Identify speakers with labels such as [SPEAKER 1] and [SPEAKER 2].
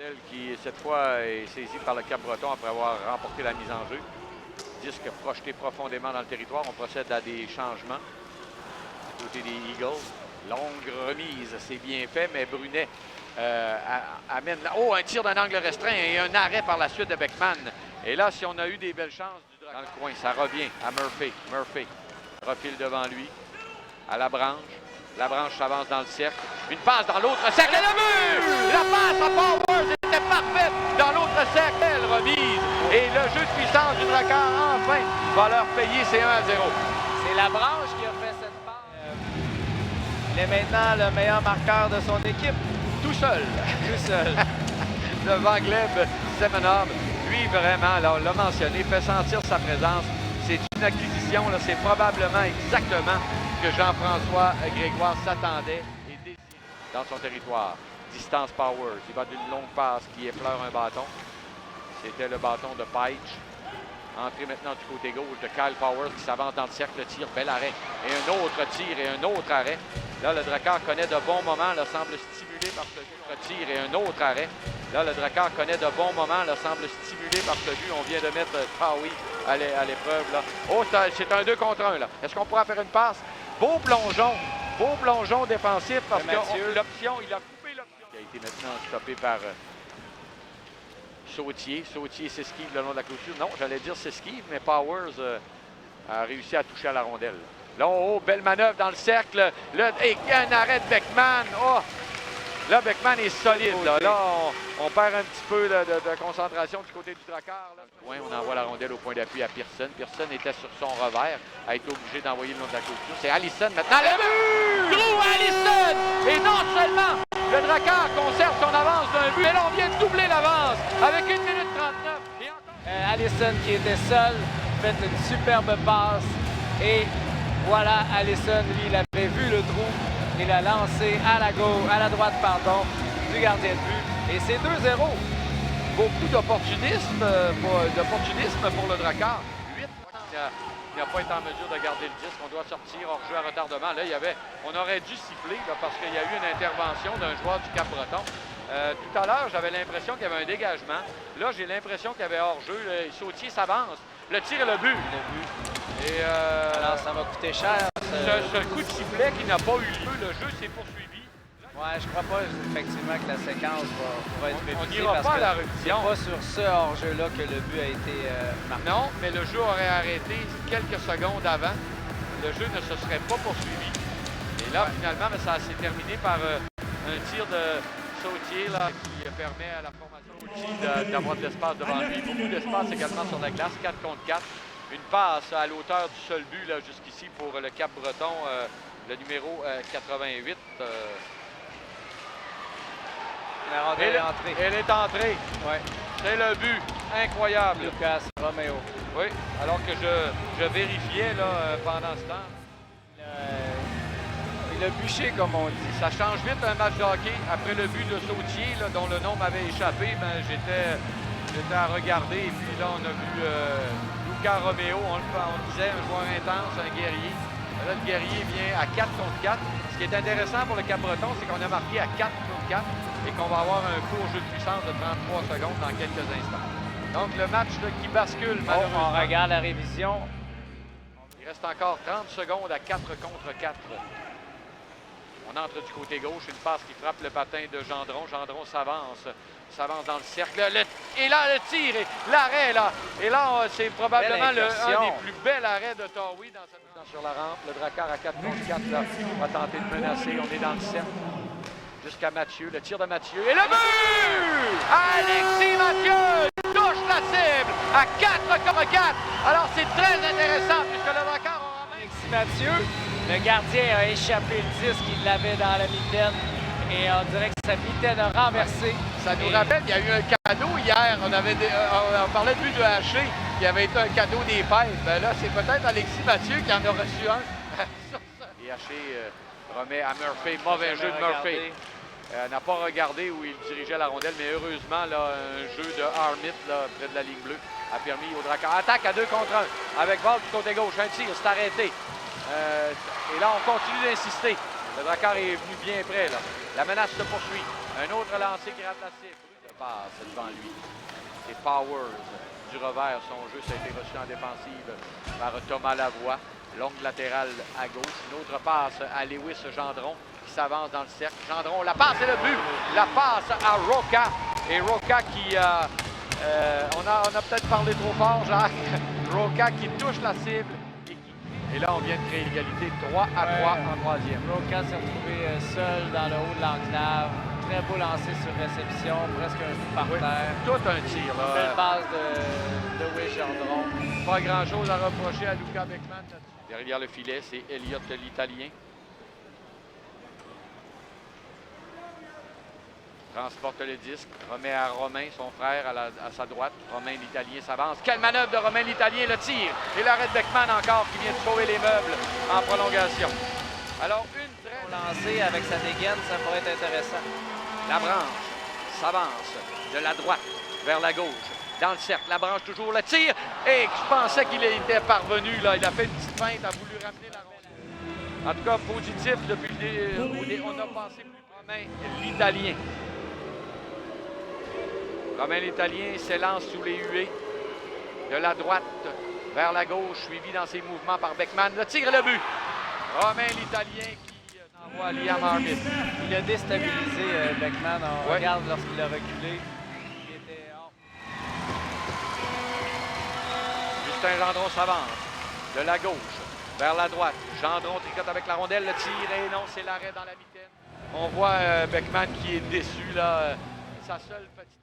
[SPEAKER 1] Celle qui, cette fois, est saisie par le Cap-Breton après avoir remporté la mise en jeu. Disque projeté profondément dans le territoire. On procède à des changements du côté des Eagles. Longue remise, c'est bien fait, mais Brunet amène... Oh, un tir d'un angle restreint et un arrêt par la suite de Beckman. Et là, si on a eu des belles chances dans le coin, ça revient à Murphy. Murphy refile devant lui, à la branche. La branche s'avance dans le cercle. Une passe dans l'autre cercle. Et le but! La passe à Powers était parfaite dans l'autre cercle. Belle remise. Et le jeu de puissance du Drakkar, enfin, va leur payer ses 1-0.
[SPEAKER 2] C'est la branche qui a fait cette passe. Il est maintenant le meilleur marqueur de son équipe.
[SPEAKER 1] Tout seul.
[SPEAKER 2] Tout seul.
[SPEAKER 1] Devant Gleb Semenov. Lui, vraiment, là, on l'a mentionné, fait sentir sa présence. C'est une acquisition, c'est probablement exactement que Jean-François Grégoire s'attendait et désirait dans son territoire. Distance Powers, il va d'une longue passe qui effleure un bâton. C'était le bâton de Peitsch. Entrée maintenant du côté gauche de Kyle Powers qui s'avance dans le cercle, tir, bel arrêt. Et un autre tir et un autre arrêt. Là, le Drakkar connaît de bons moments, là, semble stimulé par ce tir et un autre arrêt. Là, le Drakkar connaît de bons moments, là, semble stimulé par ce but. On vient de mettre Taoui à l'épreuve. Oh, c'est un 2 contre 1. Est-ce qu'on pourra faire une passe? Beau plongeon défensif parce que l'option, il a coupé l'option. Il a été maintenant stoppé par Sautier. Sautier s'esquive le long de la clôture. Non, j'allais dire s'esquive, mais Powers a réussi à toucher à la rondelle. Là, oh, belle manœuvre dans le cercle. Et un arrêt de Beckman. Oh! Là, Beckman est solide. Là, on perd un petit peu de concentration du côté du Drakkar. Ouais, on envoie la rondelle au point d'appui à Pearson. Pearson était sur son revers, a été obligé d'envoyer le long de la clôture. C'est Allison maintenant. Le but! Drew Allison! Et non seulement le Drakkar conserve son avance d'un but, mais là, on vient de doubler l'avance avec 1 minute 39.
[SPEAKER 2] Allison qui était seul, fait une superbe passe. Et voilà, Allison, lui, il avait vu le trou. Il a lancé à la gauche, à la droite, pardon, du gardien de but. Et c'est 2-0.
[SPEAKER 1] Beaucoup d'opportunisme pour le Drakkar. 8 il n'a pas été en mesure de garder le disque. On doit sortir hors jeu à retardement. Là, on aurait dû siffler là, parce qu'il y a eu une intervention d'un joueur du Cap-Breton. Tout à l'heure, j'avais l'impression qu'il y avait un dégagement. Là, j'ai l'impression qu'il y avait hors jeu. Sautier s'avance. Le tir et le but. Et
[SPEAKER 2] alors, ça va coûter cher.
[SPEAKER 1] Ce coup de sifflet qui n'a pas eu lieu, le jeu s'est poursuivi.
[SPEAKER 2] Ouais, je crois pas effectivement que la séquence va être
[SPEAKER 1] On
[SPEAKER 2] méprisée
[SPEAKER 1] n'ira
[SPEAKER 2] parce
[SPEAKER 1] pas à
[SPEAKER 2] que
[SPEAKER 1] la révision.
[SPEAKER 2] c'est pas sur ce hors-jeu-là que le but a été marqué.
[SPEAKER 1] Non, mais le jeu aurait arrêté quelques secondes avant. Le jeu ne se serait pas poursuivi. Et là, finalement, ça s'est terminé par un tir de Sautier là, qui permet à la formation d'avoir de l'espace devant lui. Beaucoup d'espace également sur la glace, 4 contre 4. Une passe à l'auteur du seul but là, jusqu'ici pour le Cap-Breton, le numéro 88.
[SPEAKER 2] La rondelle est entrée.
[SPEAKER 1] Elle est entrée.
[SPEAKER 2] Ouais.
[SPEAKER 1] C'est le but. Incroyable.
[SPEAKER 2] Lucas Romeo.
[SPEAKER 1] Oui, alors que je vérifiais là, pendant ce temps.
[SPEAKER 2] Il a bûché, comme on dit.
[SPEAKER 1] Ça change vite un match de hockey. Après le but de Sautier, là, dont le nom m'avait échappé, ben, j'étais à regarder. Et puis là, on a vu Lucas Romeo, on le disait, un joueur intense, un guerrier. Là, le guerrier vient à 4 contre 4. Ce qui est intéressant pour le Cap-Breton, c'est qu'on a marqué à 4 contre 4 et qu'on va avoir un court jeu de puissance de 33 secondes dans quelques instants. Donc, le match là, qui bascule, malheureusement.
[SPEAKER 2] On regarde la révision.
[SPEAKER 1] Il reste encore 30 secondes à 4 contre 4. On entre du côté gauche, une passe qui frappe le patin de Gendron. Gendron s'avance dans le cercle. Et là, le tir, et l'arrêt, là. Et là, c'est probablement un des plus bels arrêts de Taoui dans cette sur la rampe. Le Drakkar à 4 contre 4 là, va tenter de menacer. On est dans le cercle. Jusqu'à Mathieu. Le tir de Mathieu. Et le but! Alexis Mathieu touche la cible à 4 contre 4. Alors, c'est très intéressant puisque le Drakkar a en main.
[SPEAKER 2] Alexis Mathieu, le gardien a échappé le disque, il l'avait dans la mitaine. Et on dirait que sa mitaine a renversé.
[SPEAKER 1] Ça nous rappelle, il y a eu un cadeau hier. On parlait de but de Haché, qui avait été un cadeau des fêtes. Ben là, c'est peut-être Alexis Mathieu qui en a reçu un. Et Haché remet à Murphy. Mauvais jeu de Murphy. N'a pas regardé où il dirigeait la rondelle, mais heureusement, là, un jeu de Armit là, près de la ligne bleue a permis au Drakkar. Attaque à 2 contre 1 avec Val du côté gauche. Un tir, c'est arrêté. Et là, on continue d'insister. Le Drakkar est venu bien près. Là. La menace se poursuit. Un autre lancé qui rate la cible. passe devant lui. Et Powers du revers, son jeu, ça a été reçu en défensive par Thomas Lavoie. Longue latérale à gauche. Une autre passe à Lewis Gendron qui s'avance dans le cercle. Gendron, la passe et le but. La passe à Roca. Et Roca qui... on a peut-être parlé trop fort, Jacques. Roca qui touche la cible. Et là, on vient de créer l'égalité 3 à 3 en troisième.
[SPEAKER 2] Roca s'est retrouvé seul dans le haut de l'enclave. Très beau lancé sur réception, presque un coup par terre.
[SPEAKER 1] Tout un tir, là.
[SPEAKER 2] Belle passe de Will Gendron.
[SPEAKER 1] Pas grand-chose à reprocher à Luca Beckman. Derrière le filet, c'est Elliott l'Italien. Transporte le disque, remet à Romain, son frère, à sa droite. Romain l'Italien s'avance. Quelle manœuvre de Romain l'Italien, le tir. Et l'arrêt de Beckman encore qui vient de sauver les meubles en prolongation. Alors, une très
[SPEAKER 2] lancée avec sa dégaine, ça pourrait être intéressant.
[SPEAKER 1] La branche s'avance de la droite vers la gauche. Dans le cercle, la branche toujours le tir. Et je pensais qu'il était parvenu, là. Il a fait une petite feinte, a voulu ramener la rondelle. En tout cas, positif depuis on a passé plus Romain l'Italien. Romain l'Italien s'élance sous les huées. De la droite vers la gauche, suivi dans ses mouvements par Beckman. Le tir et le but. Romain l'Italien qui envoie Liam Armit.
[SPEAKER 2] Il a déstabilisé Beckman. On regarde lorsqu'il a reculé. Il était hors.
[SPEAKER 1] Justin Gendron s'avance. De la gauche vers la droite. Gendron tricote avec la rondelle. Le tir et non, c'est l'arrêt dans la mitaine. On voit Beckman qui est déçu, là. Sa seule petite